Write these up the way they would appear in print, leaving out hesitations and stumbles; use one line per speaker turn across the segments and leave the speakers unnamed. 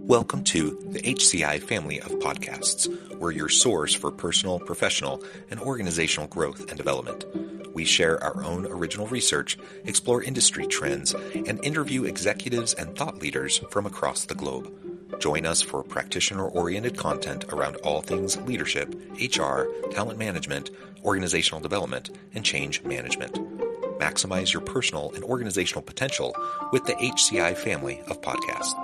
Welcome to the HCI family of podcasts. We're your source for personal, professional, and organizational growth and development. We share our own original research, explore industry trends, and interview executives and thought leaders from across the globe. Join us for practitioner-oriented content around all things leadership, HR, talent management, organizational development, and change management. Maximize your personal and organizational potential with the HCI family of podcasts.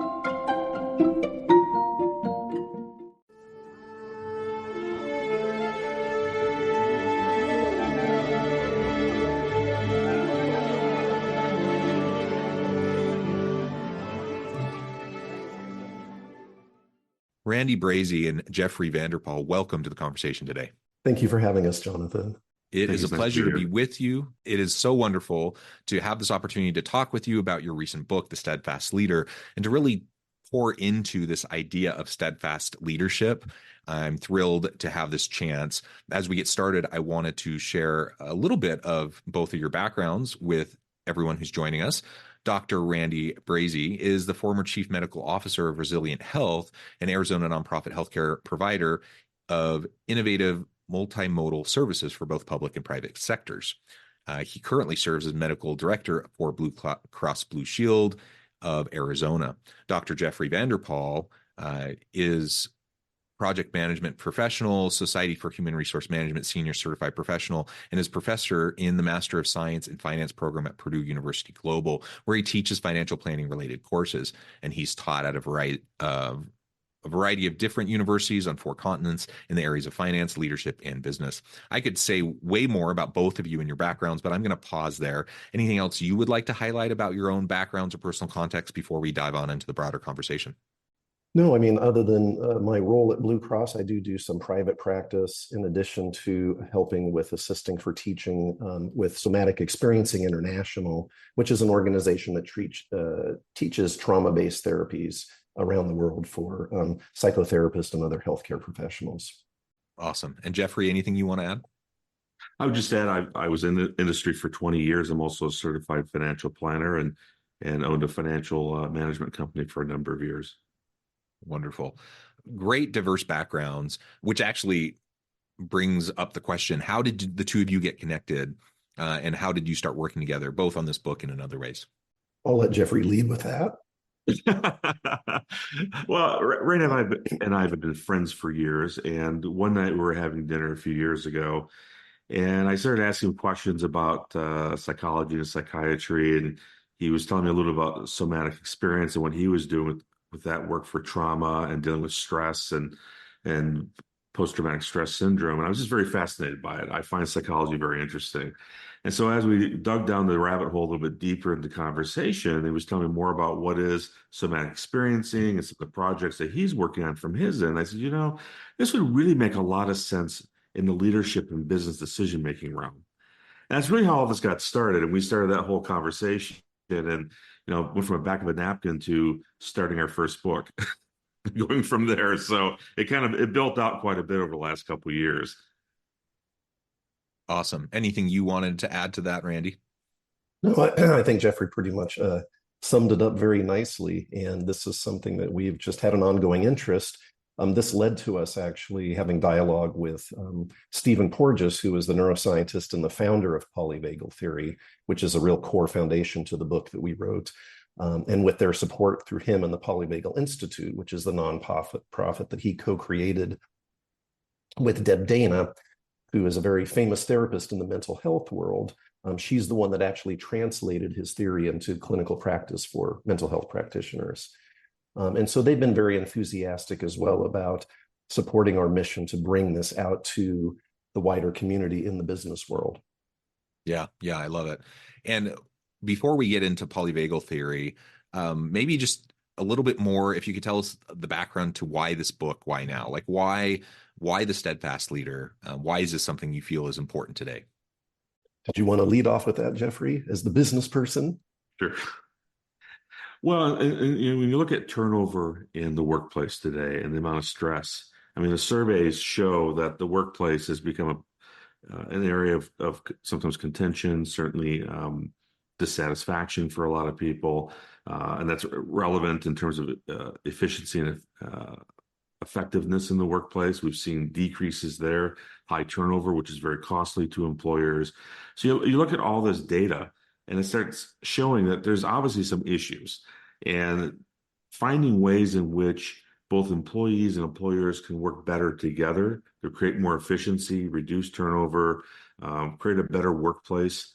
Randy Brazie and Geoffrey VanderPal, welcome to the conversation today.
Thank you for having us, Jonathan.
It is a pleasure to be with you. It is so wonderful to have this opportunity to talk with you about your recent book, The Steadfast Leader, and to really pour into this idea of steadfast leadership. I'm thrilled to have this chance. As we get started, I wanted to share a little bit of both of your backgrounds with everyone who's joining us. Dr. Randy Brazie is the former Chief Medical Officer of Resilient Health, an Arizona nonprofit healthcare provider of innovative multimodal services for both public and private sectors. He currently serves as medical director for Blue Cross Blue Shield of Arizona. Dr. Geoffrey VanderPal is project management professional, Society for Human Resource Management senior certified professional, and is professor in the Master of Science in Finance program at Purdue University Global, where he teaches financial planning related courses. And he's taught at a variety of different universities on 4 continents in the areas of finance, leadership, and business. I could say way more about both of you and your backgrounds, but I'm going to pause there. Anything else you would like to highlight about your own backgrounds or personal context before we dive on into the broader conversation?
No, I mean, other than my role at Blue Cross, I do some private practice in addition to helping with assisting for teaching with Somatic Experiencing International, which is an organization that teaches trauma-based therapies around the world for psychotherapists and other healthcare professionals.
Awesome. And Geoffrey, anything you want to add?
I would just add, I was in the industry for 20 years. I'm also a certified financial planner and owned a financial management company for a number of years.
Wonderful. Great diverse backgrounds, which actually brings up the question, how did the two of you get connected and how did you start working together, both on this book and in other ways?
I'll let Geoffrey lead with that.
Well, Ray and I have been friends for years, and one night we were having dinner a few years ago, and I started asking him questions about psychology and psychiatry, and he was telling me a little about somatic experience and what he was doing with that work for trauma and dealing with stress and post-traumatic stress syndrome. And I was just very fascinated by it. I find psychology very interesting. And so as we dug down the rabbit hole a little bit deeper into conversation, he was telling me more about what is somatic experiencing and some of the projects that he's working on from his end. I said, this would really make a lot of sense in the leadership and business decision-making realm. And that's really how all this got started. And we started that whole conversation and, went from the back of a napkin to starting our first book, going from there. So it built out quite a bit over the last couple of years.
Awesome. Anything you wanted to add to that, Randy?
No, I think Geoffrey pretty much summed it up very nicely. And this is something that we've just had an ongoing interest. This led to us actually having dialogue with Stephen Porges, who is the neuroscientist and the founder of polyvagal theory, which is a real core foundation to the book that we wrote. And with their support through him and the Polyvagal Institute, which is the nonprofit that he co-created with Deb Dana, who is a very famous therapist in the mental health world. She's the one that actually translated his theory into clinical practice for mental health practitioners. And so they've been very enthusiastic as well about supporting our mission to bring this out to the wider community in the business world.
Yeah, I love it. And before we get into polyvagal theory, maybe just a little bit more, if you could tell us the background to why this book, why now? Like why the Steadfast Leader? Why is this something you feel is important today?
Did you want to lead off with that, Geoffrey, as the business person?
Sure. Well, and when you look at turnover in the workplace today and the amount of stress, I mean, the surveys show that the workplace has become an area of sometimes contention, certainly dissatisfaction for a lot of people. And that's relevant in terms of efficiency and effectiveness in the workplace. We've seen decreases there, high turnover, which is very costly to employers. So you look at all this data and it starts showing that there's obviously some issues, and finding ways in which both employees and employers can work better together to create more efficiency, reduce turnover, create a better workplace,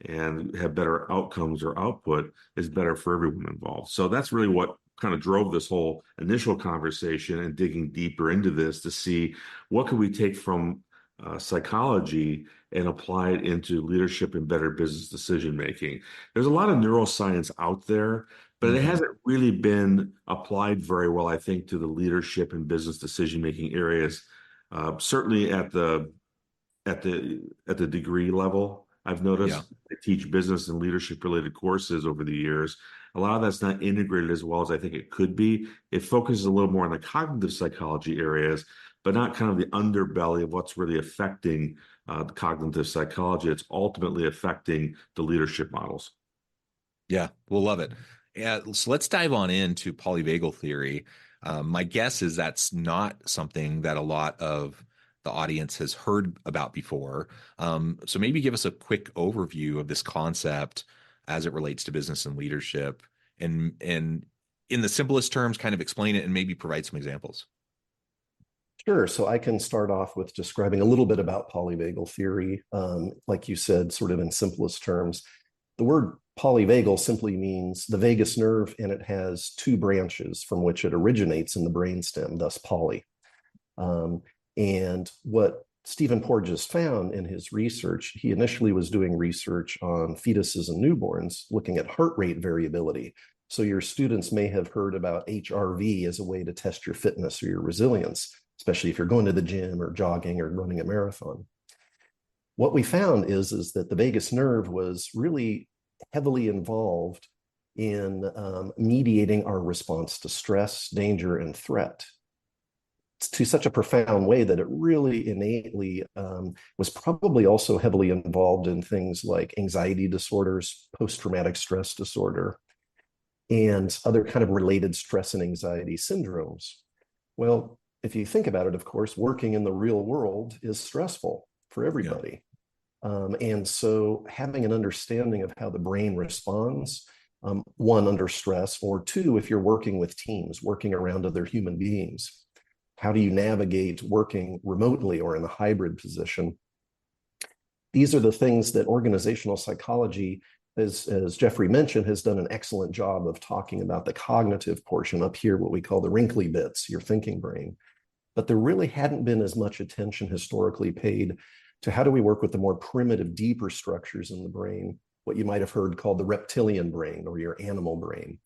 and have better outcomes or output is better for everyone involved. So that's really what kind of drove this whole initial conversation and digging deeper into this to see what could we take from psychology and apply it into leadership and better business decision making. There's a lot of neuroscience out there, but it hasn't really been applied very well, I think, to the leadership and business decision making areas. Certainly at the degree level, I've noticed. I teach business and leadership related courses over the years. A lot of that's not integrated as well as I think it could be. It focuses a little more on the cognitive psychology areas, but not kind of the underbelly of what's really affecting the cognitive psychology. It's ultimately affecting the leadership models.
Yeah, we'll love it. Yeah, so let's dive on into polyvagal theory. My guess is that's not something that a lot of the audience has heard about before. So maybe give us a quick overview of this concept as it relates to business and leadership, and in the simplest terms, kind of explain it and maybe provide some examples.
Sure. So I can start off with describing a little bit about polyvagal theory. Like you said, sort of in simplest terms, the word polyvagal simply means the vagus nerve, and it has two branches from which it originates in the brainstem, thus poly. And what Stephen Porges found in his research, he initially was doing research on fetuses and newborns, looking at heart rate variability. So your students may have heard about HRV as a way to test your fitness or your resilience, especially if you're going to the gym or jogging or running a marathon. What we found is that the vagus nerve was really heavily involved in mediating our response to stress, danger, and threat, to such a profound way that it really innately was probably also heavily involved in things like anxiety disorders, post-traumatic stress disorder, and other kind of related stress and anxiety syndromes. Well, if you think about it, of course, working in the real world is stressful for everybody. And so having an understanding of how the brain responds, one, under stress, or two, if you're working with teams, working around other human beings, how do you navigate working remotely or in a hybrid position? These are the things that organizational psychology, as Geoffrey mentioned, has done an excellent job of talking about the cognitive portion up here, what we call the wrinkly bits, your thinking brain. But there really hadn't been as much attention historically paid to how do we work with the more primitive, deeper structures in the brain, what you might have heard called the reptilian brain or your animal brain.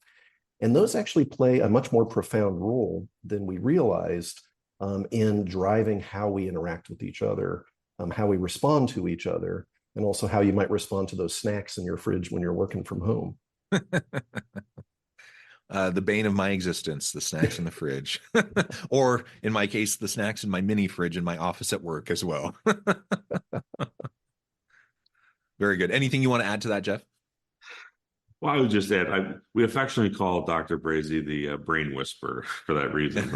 And those actually play a much more profound role than we realized in driving how we interact with each other, how we respond to each other, and also how you might respond to those snacks in your fridge when you're working from home.
The bane of my existence, the snacks in the fridge, or in my case, the snacks in my mini fridge in my office at work as well. Very good. Anything you want to add to that, Jeff?
Well, I would just add, we affectionately call Dr. Brazie the brain whisperer for that reason.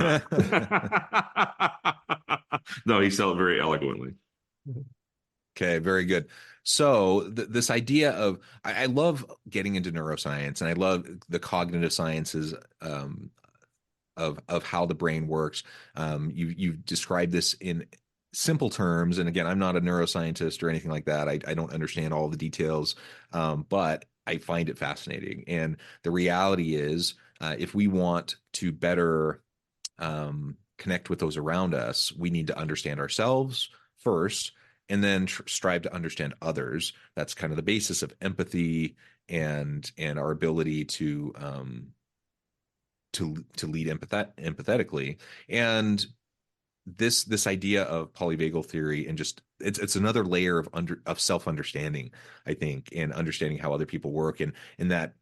No, he said it very eloquently.
Okay, very good. So this idea of, I love getting into neuroscience, and I love the cognitive sciences of how the brain works. You've described this in simple terms, and again, I'm not a neuroscientist or anything like that. I don't understand all the details, but I find it fascinating. And the reality is, if we want to better connect with those around us, we need to understand ourselves first, and then strive to understand others. That's kind of the basis of empathy and our ability to lead empathetically. And this idea of polyvagal theory and just it's another layer of self-understanding, I think, and understanding how other people work, and that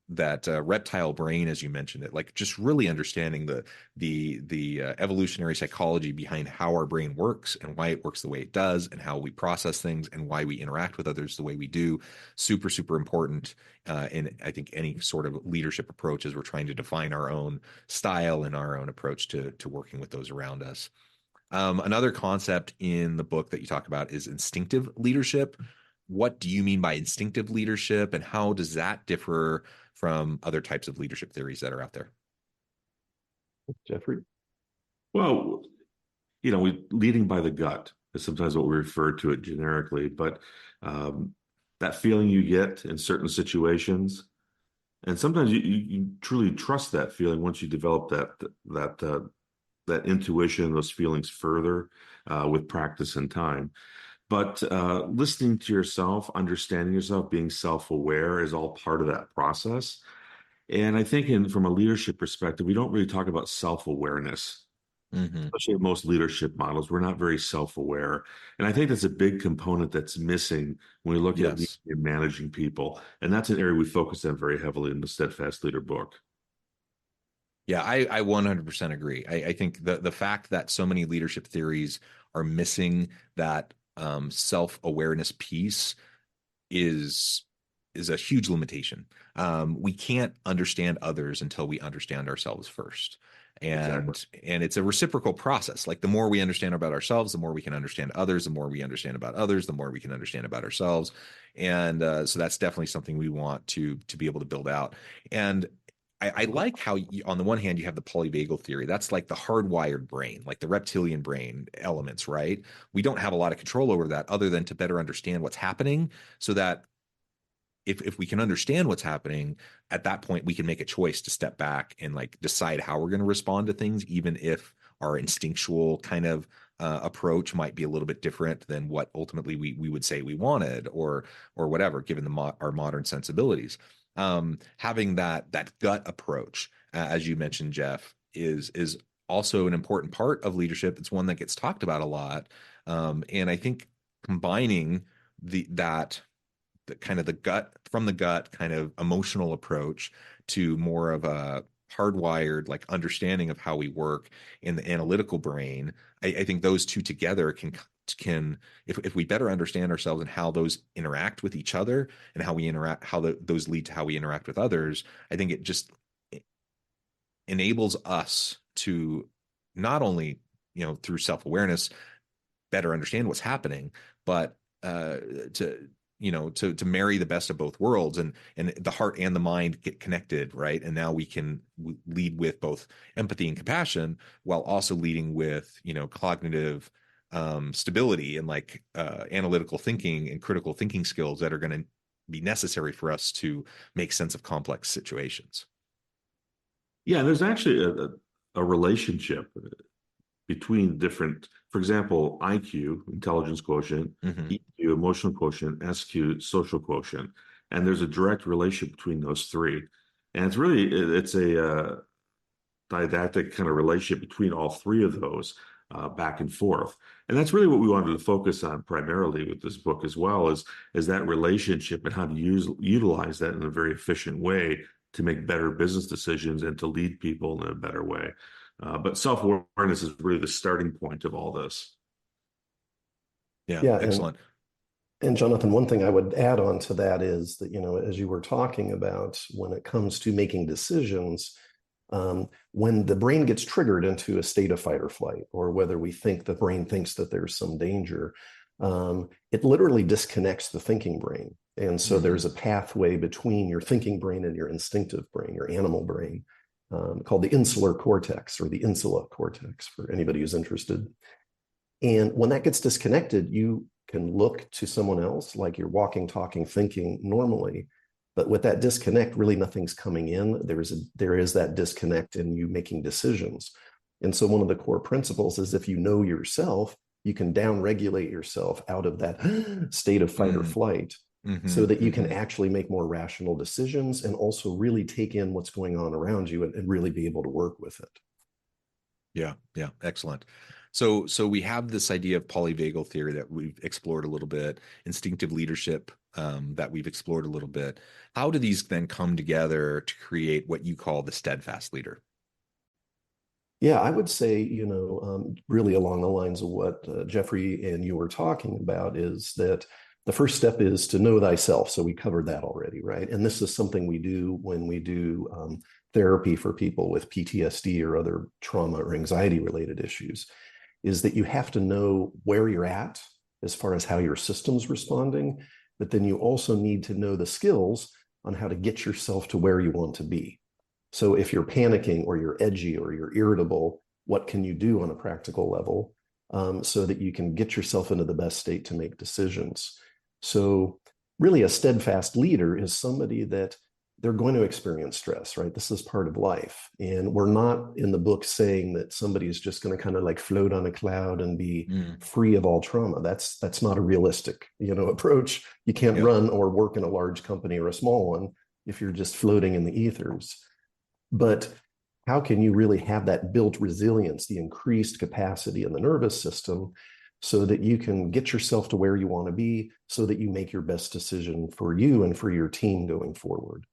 reptile brain, as you mentioned it, like just really understanding the evolutionary psychology behind how our brain works and why it works the way it does, and how we process things and why we interact with others the way we do. Super, super important in, I think, any sort of leadership approach as we're trying to define our own style and our own approach to working with those around us. Another concept in the book that you talk about is instinctive leadership. What do you mean by instinctive leadership, and how does that differ from other types of leadership theories that are out there?
Geoffrey?
Well, leading by the gut is sometimes what we refer to it generically, but that feeling you get in certain situations, and sometimes you truly trust that feeling once you develop that intuition, those feelings further with practice and time. But listening to yourself, understanding yourself, being self-aware is all part of that process. And I think from a leadership perspective, we don't really talk about self-awareness, especially in most leadership models. We're not very self-aware. And I think that's a big component that's missing when we look at leading and managing people. And that's an area we focus on very heavily in the Steadfast Leader book.
Yeah, I 100% agree. I think the fact that so many leadership theories are missing that self-awareness piece is a huge limitation. We can't understand others until we understand ourselves first. And it's a reciprocal process. Like the more we understand about ourselves, the more we can understand others. The more we understand about others, the more we can understand about ourselves. And so that's definitely something we want to be able to build out. And I like how on the one hand, you have the polyvagal theory. That's like the hardwired brain, like the reptilian brain elements, right? We don't have a lot of control over that other than to better understand what's happening, so that if we can understand what's happening, at that point, we can make a choice to step back and like decide how we're going to respond to things, even if our instinctual kind of approach might be a little bit different than what ultimately we would say we wanted, or whatever, given our modern sensibilities. Having that gut approach, as you mentioned, Jeff, is also an important part of leadership. It's one that gets talked about a lot, and I think combining the kind of the gut kind of emotional approach to more of a hardwired like understanding of how we work in the analytical brain. I think those two together can if we better understand ourselves and how those interact with each other, and how we interact, those lead to how we interact with others, I think it just enables us to not only, through self-awareness, better understand what's happening, but to marry the best of both worlds, and the heart and the mind get connected, right? And now we can lead with both empathy and compassion, while also leading with cognitive stability and like analytical thinking and critical thinking skills that are going to be necessary for us to make sense of complex situations.
Yeah, there's actually a relationship between different, for example, IQ, intelligence quotient, EQ, emotional quotient, SQ, social quotient. And there's a direct relationship between those three. And it's a didactic kind of relationship between all three of those back and forth. And that's really what we wanted to focus on primarily with this book as well, is that relationship and how to utilize that in a very efficient way to make better business decisions and to lead people in a better way. But self-awareness is really the starting point of all this.
Yeah, excellent.
And Jonathan, one thing I would add on to that is that, as you were talking about, when it comes to making decisions, when the brain gets triggered into a state of fight or flight, or whether we think the brain thinks that there's some danger, it literally disconnects the thinking brain. And so there's a pathway between your thinking brain and your instinctive brain, your animal brain, called the insular cortex, or the insula cortex, for anybody who's interested. And when that gets disconnected, you can look to someone else like you're walking, talking, thinking normally. But with that disconnect, really nothing's coming in. There is that disconnect in you making decisions. And so one of the core principles is, if you know yourself, you can downregulate yourself out of that state of fight or flight, so that you can actually make more rational decisions, and also really take in what's going on around you, and really be able to work with it.
Yeah, excellent. So we have this idea of polyvagal theory that we've explored a little bit, instinctive leadership that we've explored a little bit. How do these then come together to create what you call the steadfast leader?
Yeah, I would say, really along the lines of what Geoffrey and you were talking about is that the first step is to know thyself. So we covered that already, right? And this is something we do when we do therapy for people with PTSD or other trauma or anxiety related issues, is that you have to know where you're at as far as how your system's responding, but then you also need to know the skills on how to get yourself to where you want to be. So if you're panicking or you're edgy or you're irritable, what can you do on a practical level so that you can get yourself into the best state to make decisions? So really a steadfast leader is somebody that they're going to experience stress, right? This is part of life. And we're not in the book saying that somebody is just going to kind of like float on a cloud and be free of all trauma. That's not a realistic, approach. You can't run or work in a large company or a small one if you're just floating in the ethers. But how can you really have that built resilience, the increased capacity in the nervous system, so that you can get yourself to where you want to be, so that you make your best decision for you and for your team going forward?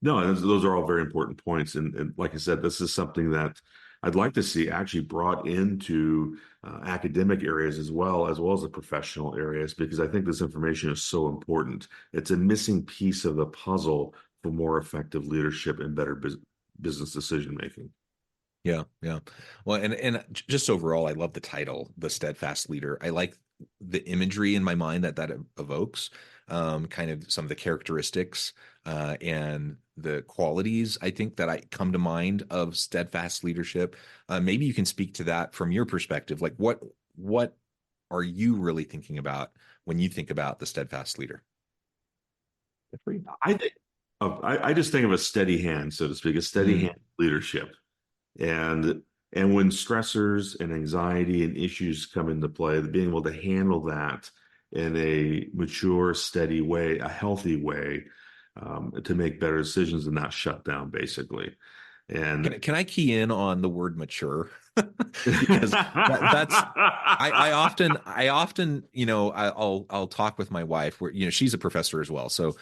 No, those are all very important points. And like I said, this is something that I'd like to see actually brought into academic areas as well as the professional areas, because I think this information is so important. It's a missing piece of the puzzle for more effective leadership and better business decision making.
Yeah, yeah. Well, and just overall, I love the title, The Steadfast Leader. I like the imagery in my mind that evokes, kind of some of the characteristics and the qualities I think that I come to mind of steadfast leadership. Maybe you can speak to that from your perspective. Like, what are you really thinking about when you think about the steadfast leader?
I think I just think of a steady hand, so to speak, a steady hand leadership. And when stressors and anxiety and issues come into play, being able to handle that in a mature, steady way, a healthy way, to make better decisions and not shut down, basically. And
can I key in on the word mature? Because that's I often I'll talk with my wife where she's a professor as well, so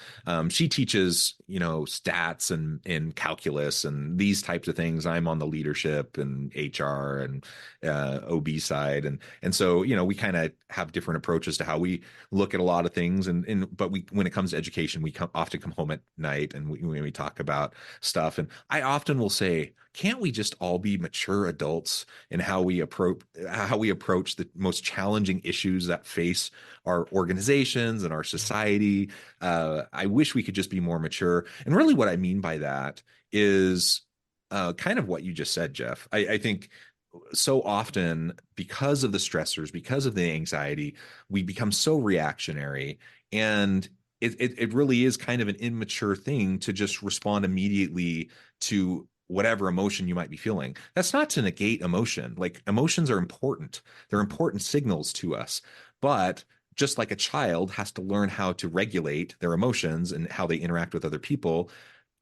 she teaches stats and calculus and these types of things. I'm on the leadership and HR and OB side, and so we kind of have different approaches to how we look at a lot of things, but when it comes to education, we often come home at night and we talk about stuff, and I often will say, can't we just all be mature adults in how we approach the most challenging issues that face our organizations and our society? I wish we could just be more mature. And really what I mean by that is kind of what you just said, Jeff. I think so often, because of the stressors, because of the anxiety, we become so reactionary, and it really is kind of an immature thing to just respond immediately to whatever emotion you might be feeling. That's not to negate emotion. Like, emotions are important. They're important signals to us. But just like a child has to learn how to regulate their emotions and how they interact with other people,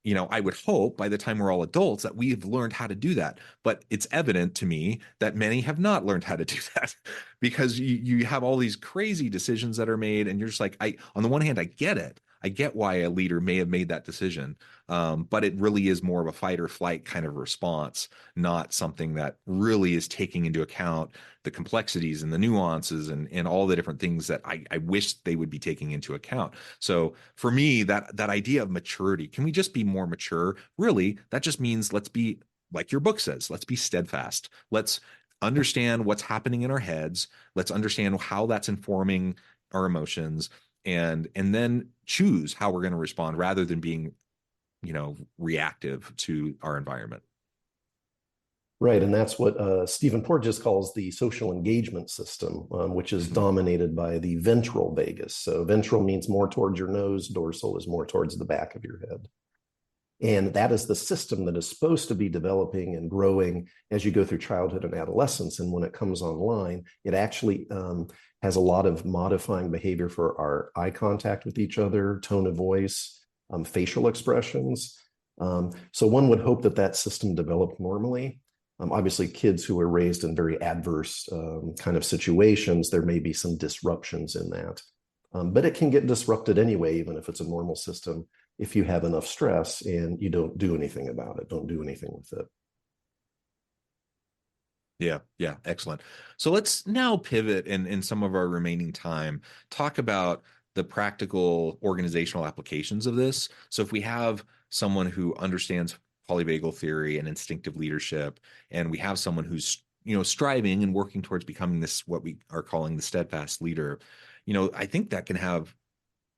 I would hope by the time we're all adults that we've learned how to do that. But it's evident to me that many have not learned how to do that, because you have all these crazy decisions that are made, and you're just like, on the one hand, I get it. I get why a leader may have made that decision. But it really is more of a fight or flight kind of response, not something that really is taking into account the complexities and the nuances and all the different things that I wish they would be taking into account. So for me, that idea of maturity, can we just be more mature? Really, that just means let's be, like your book says, let's be steadfast. Let's understand what's happening in our heads. Let's understand how that's informing our emotions, and then choose how we're going to respond rather than being reactive to our environment.
Right, and that's what Stephen Porges calls the social engagement system, which is dominated by the ventral vagus. So ventral means more towards your nose, dorsal is more towards the back of your head. And that is the system that is supposed to be developing and growing as you go through childhood and adolescence. And when it comes online, it actually has a lot of modifying behavior for our eye contact with each other, tone of voice, facial expressions. So one would hope that system developed normally. Obviously, kids who are raised in very adverse kind of situations, there may be some disruptions in that. But it can get disrupted anyway, even if it's a normal system, if you have enough stress and you don't do anything about it, don't do anything with it.
Yeah, yeah, excellent. So let's now pivot in some of our remaining time, talk about the practical organizational applications of this. So if we have someone who understands polyvagal theory and instinctive leadership, and we have someone who's, striving and working towards becoming this, what we are calling the steadfast leader, I think that can have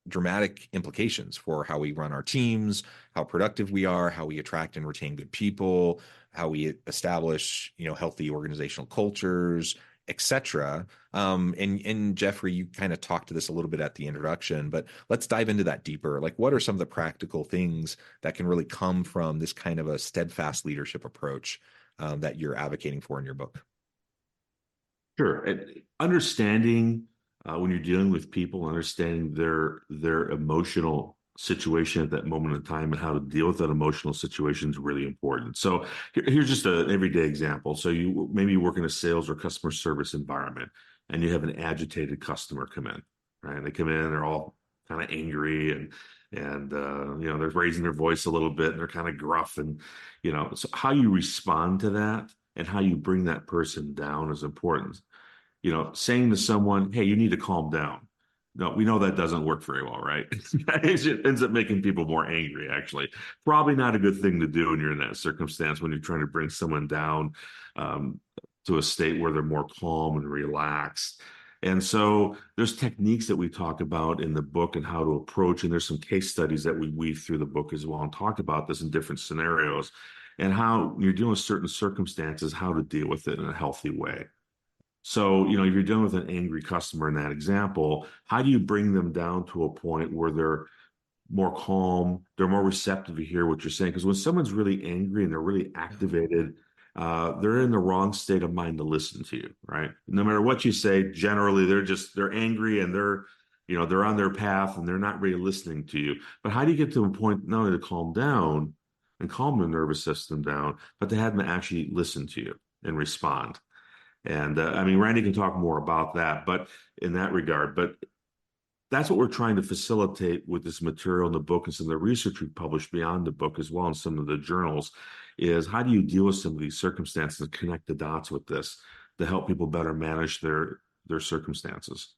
dramatic implications for how we run our teams, how productive we are, how we attract and retain good people, how we establish, healthy organizational cultures, etc. And Geoffrey, you kind of talked to this a little bit at the introduction, but let's dive into that deeper. Like, what are some of the practical things that can really come from this kind of a steadfast leadership approach that you're advocating for in your book?
Sure. And understanding when you're dealing with people, understanding their emotional situation at that moment in time and how to deal with that emotional situation is really important. So here's just an everyday example. So you maybe work in a sales or customer service environment and you have an agitated customer come in, right? They come in, they're all kind of angry and they're raising their voice a little bit and they're kind of gruff and so how you respond to that and how you bring that person down is important. Saying to someone, hey, you need to calm down. No, we know that doesn't work very well, right? It ends up making people more angry, actually. Probably not a good thing to do when you're in that circumstance when you're trying to bring someone down um, to a state where they're more calm and relaxed. And so there's techniques that we talk about in the book and how to approach, and there's some case studies that we weave through the book as well and talk about this in different scenarios and how you're dealing with certain circumstances, how to deal with it in a healthy way. So, if you're dealing with an angry customer in that example, how do you bring them down to a point where they're more calm, they're more receptive to hear what you're saying? Because when someone's really angry and they're really activated, they're in the wrong state of mind to listen to you, right? No matter what you say, generally they're angry and they're on their path and they're not really listening to you. But how do you get to a point not only to calm down and calm the nervous system down, but to have them actually listen to you and respond? And Randy can talk more about that, but in that regard, but that's what we're trying to facilitate with this material in the book and some of the research we've published beyond the book as well in some of the journals is how do you deal with some of these circumstances and connect the dots with this to help people better manage their circumstances.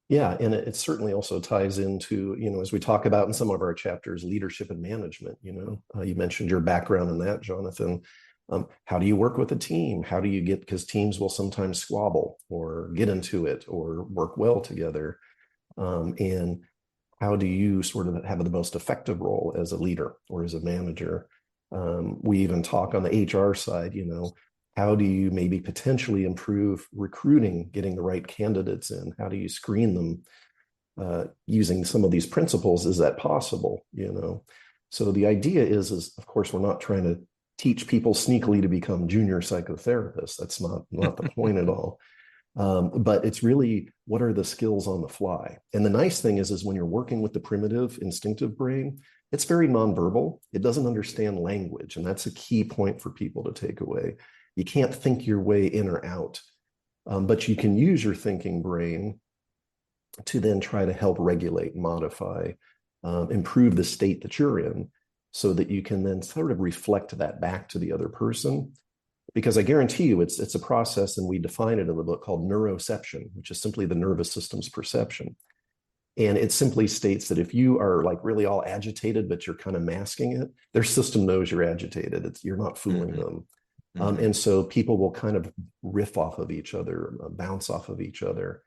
Yeah, and it certainly also ties into, as we talk about in some of our chapters, leadership and management. You mentioned your background in that, Jonathan. How do you work with a team? How do you because teams will sometimes squabble or get into it or work well together. And how do you sort of have the most effective role as a leader or as a manager? We even talk on the HR side, how do you maybe potentially improve recruiting, getting the right candidates in? How do you screen them using some of these principles? Is that possible? So the idea is of course, we're not trying to teach people sneakily to become junior psychotherapists. That's not the point at all. But it's really, what are the skills on the fly? And the nice thing is when you're working with the primitive instinctive brain, it's very nonverbal. It doesn't understand language. And that's a key point for people to take away. You can't think your way in or out, but you can use your thinking brain to then try to help regulate, modify, improve the state that you're in so that you can then sort of reflect that back to the other person. Because I guarantee you it's a process, and we define it in the book, called neuroception, which is simply the nervous system's perception. And it simply states that if you are like really all agitated, but you're kind of masking it, their system knows you're agitated. You're not fooling them. And so people will kind of riff off of each other, bounce off of each other.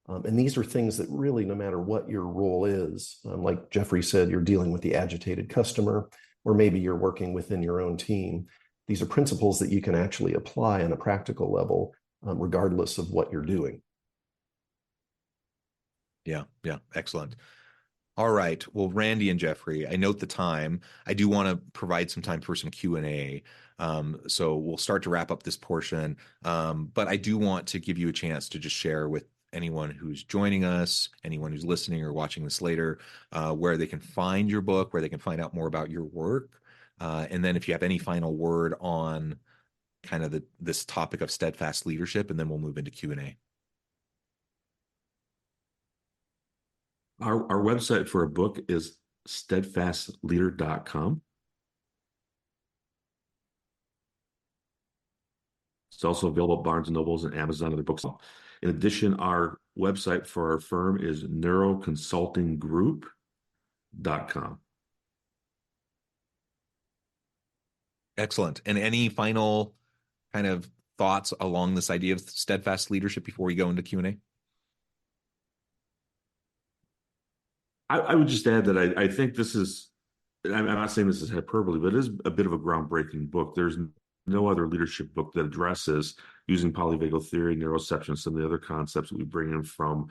And these are things that really, no matter what your role is, like Geoffrey said, you're dealing with the agitated customer, or maybe you're working within your own team. These are principles that you can actually apply on a practical level, regardless of what you're doing.
Yeah, excellent. All right. Well, Randy and Geoffrey, I note the time. I do want to provide some time for some Q&A. So we'll start to wrap up this portion. But I do want to give you a chance to just share with anyone who's joining us, anyone who's listening or watching this later, where they can find your book, where they can find out more about your work, And then if you have any final word on kind of this topic of steadfast leadership, and then we'll move into Q&A.
Our website for a book is steadfastleader.com. It's also available at Barnes & Nobles and Amazon, other books. In addition, our website for our firm is neuroconsultinggroup.com.
Excellent. And any final kind of thoughts along this idea of steadfast leadership before we go into Q&A?
I would just add that I think this is, I'm not saying this is hyperbole, but it is a bit of a groundbreaking book. There's no other leadership book that addresses using polyvagal theory, neuroception, some of the other concepts that we bring in from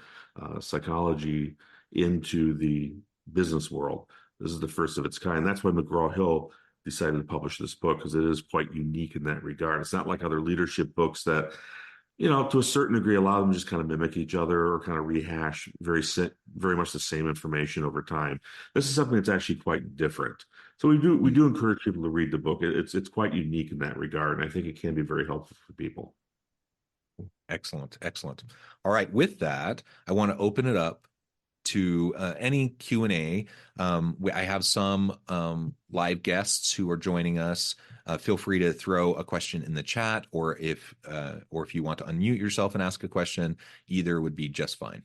psychology into the business world. This is the first of its kind. That's why McGraw-Hill decided to publish this book, because it is quite unique in that regard. It's not like other leadership books that, to a certain degree, a lot of them just kind of mimic each other or kind of rehash very much the same information over time. This is something that's actually quite different. So we do encourage people to read the book. It's quite unique in that regard, and I think it can be very helpful for people.
Excellent. All right. With that, I want to open it up to any Q&A. I have some live guests who are joining us. Feel free to throw a question in the chat, or if you want to unmute yourself and ask a question, either would be just fine.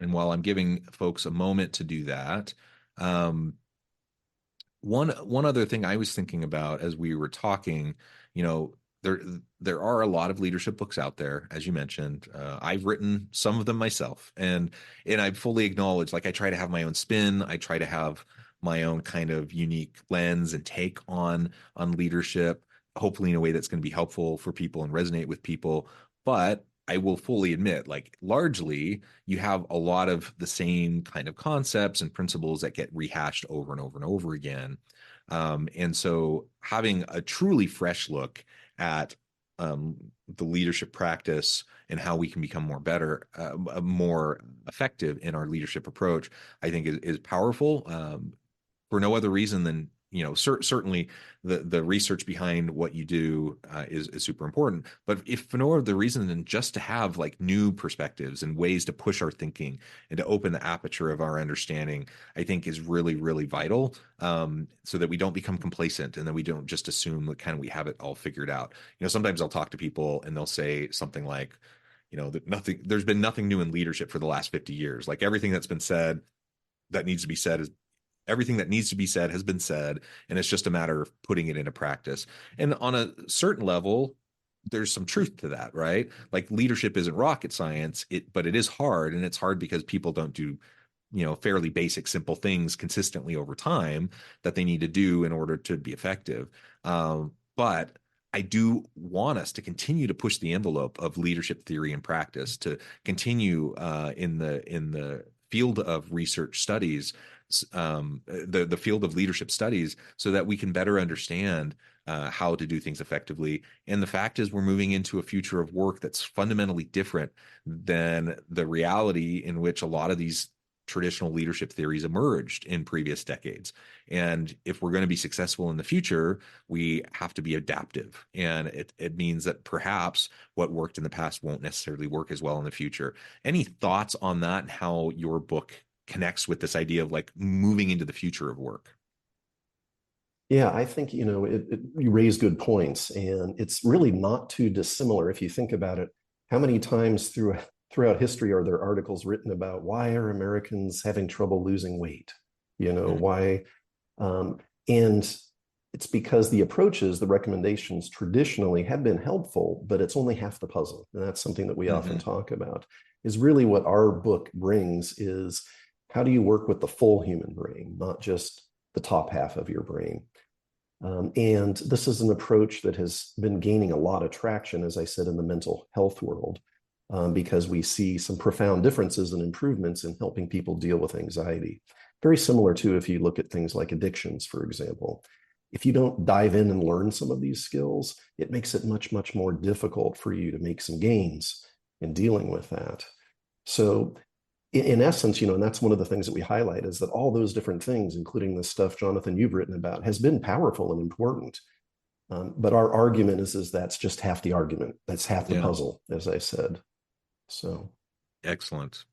And while I'm giving folks a moment to do that, one other thing I was thinking about as we were talking, there are a lot of leadership books out there, as you mentioned. I've written some of them myself, and I fully acknowledge, like, I try to have my own spin. I try to have my own kind of unique lens and take on leadership, hopefully in a way that's going to be helpful for people and resonate with people. But I will fully admit, like, largely you have a lot of the same kind of concepts and principles that get rehashed over and over and over again. And so having a truly fresh look at the leadership practice and how we can become more effective in our leadership approach, I think is powerful, for no other reason than, certainly the research behind what you do is super important, but if for no other reason than just to have like new perspectives and ways to push our thinking and to open the aperture of our understanding, I think is really, really vital, so that we don't become complacent and then we don't just assume that kind of we have it all figured out. Sometimes I'll talk to people and they'll say something like, that there's been nothing new in leadership for the last 50 years. Like, everything that's been said that needs to be said everything that needs to be said has been said, and it's just a matter of putting it into practice. And on a certain level, there's some truth to that, right? Like, leadership isn't rocket science, but it is hard, and it's hard because people don't do, fairly basic, simple things consistently over time that they need to do in order to be effective. But I do want us to continue to push the envelope of leadership theory and practice, to continue in the field of research studies, the field of leadership studies, so that we can better understand how to do things effectively. And the fact is, we're moving into a future of work that's fundamentally different than the reality in which a lot of these traditional leadership theories emerged in previous decades. And if we're going to be successful in the future, we have to be adaptive. And it means that perhaps what worked in the past won't necessarily work as well in the future. Any thoughts on that and how your book connects with this idea of like moving into the future of work?
Yeah, I think, you raise good points, and it's really not too dissimilar if you think about it. How many times throughout history are there articles written about why are Americans having trouble losing weight? Why? And it's because the approaches, the recommendations traditionally have been helpful, but it's only half the puzzle. And that's something that we often talk about, is really what our book brings is, how do you work with the full human brain, not just the top half of your brain? And this is an approach that has been gaining a lot of traction, as I said, in the mental health world, because we see some profound differences and improvements in helping people deal with anxiety. Very similar to if you look at things like addictions, for example. If you don't dive in and learn some of these skills, it makes it much, much more difficult for you to make some gains in dealing with that. So in essence, and that's one of the things that we highlight, is that all those different things, including the stuff, Jonathan, you've written about, has been powerful and important. But our argument is that's just half the argument. That's half the puzzle, as I said. So
excellent.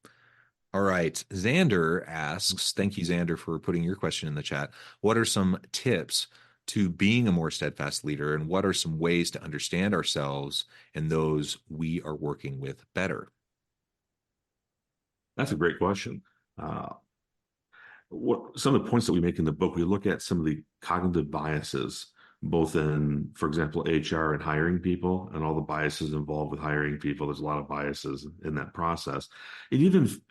All right. Xander asks, thank you, Xander, for putting your question in the chat. What are some tips to being a more steadfast leader, and what are some ways to understand ourselves and those we are working with better?
That's a great question. Some of the points that we make in the book, we look at some of the cognitive biases, both in, for example, HR and hiring people, and all the biases involved with hiring people. There's a lot of biases in that process, and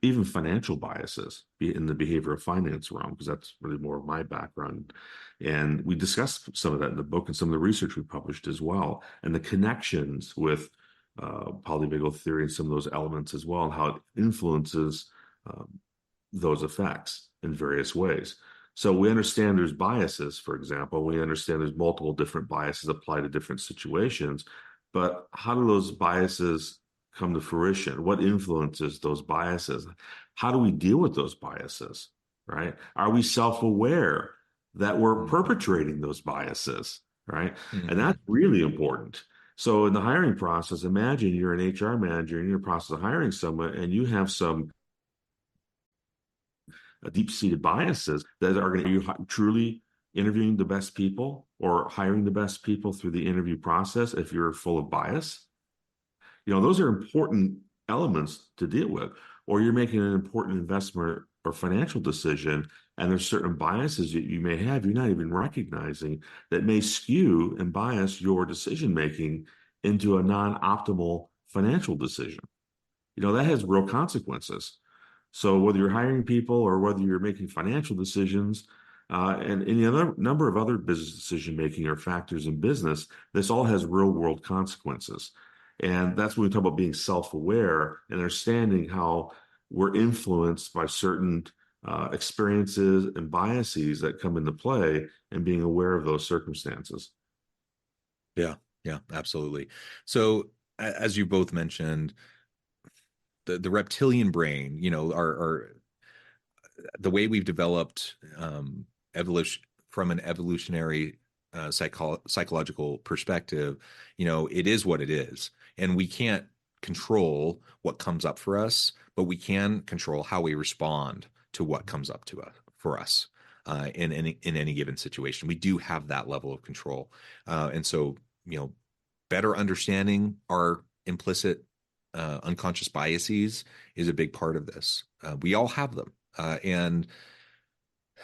even financial biases in the behavioral finance realm, because that's really more of my background. And we discuss some of that in the book and some of the research we published as well, and the connections with polyvagal theory and some of those elements as well, and how it influences those effects in various ways. So we understand there's biases, for example. We understand there's multiple different biases apply to different situations, but how do those biases come to fruition? What influences those biases? How do we deal with those biases, right? Are we self-aware that we're perpetrating those biases, right? And that's really important. So in the hiring process, imagine you're an HR manager and you're in the process of hiring someone, and you have some deep-seated biases that are going to, are you truly interviewing the best people or hiring the best people through the interview process if you're full of bias? Those are important elements to deal with. Or you're making an important investment or financial decision, and there's certain biases that you may have you're not even recognizing that may skew and bias your decision-making into a non-optimal financial decision. That has real consequences. So whether you're hiring people or whether you're making financial decisions and any other number of other business decision-making or factors in business, this all has real-world consequences. And that's when we talk about being self-aware and understanding how we're influenced by certain experiences and biases that come into play, and being aware of those circumstances.
Yeah, absolutely. So as you both mentioned, the reptilian brain, our the way we've developed evolution from an evolutionary psychological perspective, it is what it is, and we can't control what comes up for us, but we can control how we respond to what comes up to us for us in any given situation. We do have that level of control, and so better understanding our implicit unconscious biases is a big part of this. We all have them. And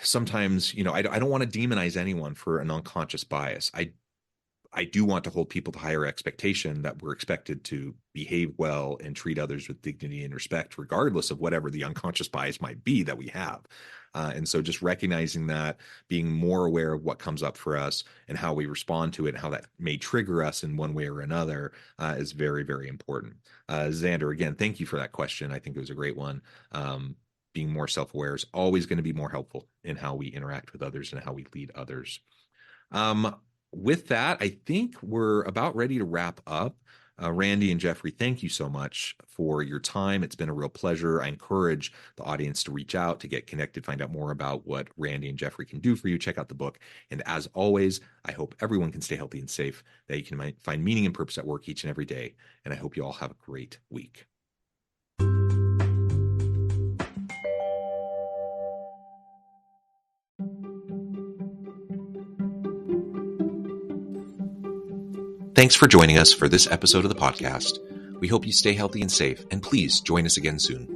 sometimes, I don't want to demonize anyone for an unconscious bias. I do want to hold people to higher expectation that we're expected to behave well and treat others with dignity and respect, regardless of whatever the unconscious bias might be that we have. And so just recognizing that, being more aware of what comes up for us and how we respond to it, and how that may trigger us in one way or another is very, very important. Xander, again, thank you for that question. I think it was a great one. Being more self-aware is always going to be more helpful in how we interact with others and how we lead others. With that, I think we're about ready to wrap up. Randy and Geoffrey, thank you so much for your time. It's been a real pleasure. I encourage the audience to reach out, to get connected, find out more about what Randy and Geoffrey can do for you. Check out the book. And as always, I hope everyone can stay healthy and safe, that you can find meaning and purpose at work each and every day. And I hope you all have a great week. Thanks for joining us for this episode of the podcast. We hope you stay healthy and safe, and please join us again soon.